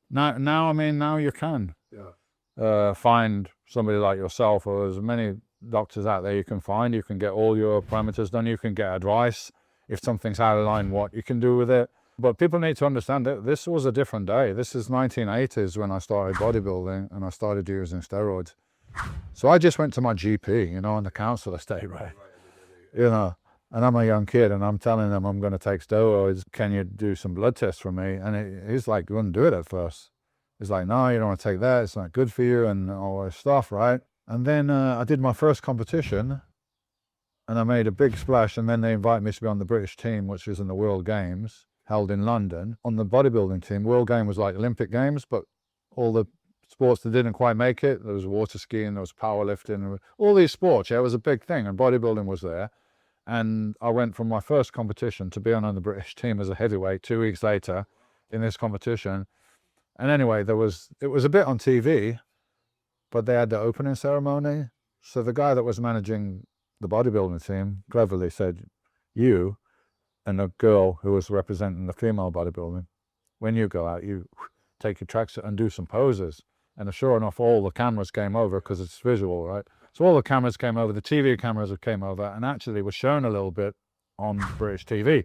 Now, I mean, now you can Yeah. find somebody like yourself, or there's many doctors out there you can find. You can get all your parameters done. You can get advice if something's out of line, what you can do with it. But people need to understand that this was a different day. This is 1980s when I started bodybuilding and I started using steroids. So I just went to my GP, you know, on the council estate, right? You know, and I'm a young kid and I'm telling them I'm going to take steroids. Can you do some blood tests for me? And he's like, you wouldn't do it at first. He's like, no, you don't want to take that. It's not good for you and all this stuff, right? And then I did my first competition and I made a big splash. And then they invited me to be on the British team, which was in the World Games held in London. On the bodybuilding team, World Game was like Olympic Games, but all the sports that didn't quite make it, there was water skiing, there was powerlifting, all these sports. Yeah, it was a big thing. And bodybuilding was there. And I went from my first competition to being on the British team as a heavyweight 2 weeks later in this competition. And anyway, it was a bit on TV, but they had the opening ceremony. So the guy that was managing the bodybuilding team cleverly said, you and a girl who was representing the female bodybuilding, when you go out, you take your tracksuit and do some poses. And sure enough, all the cameras came over because it's visual, right? So all the cameras came over, the TV cameras came over, and actually was shown a little bit on British TV.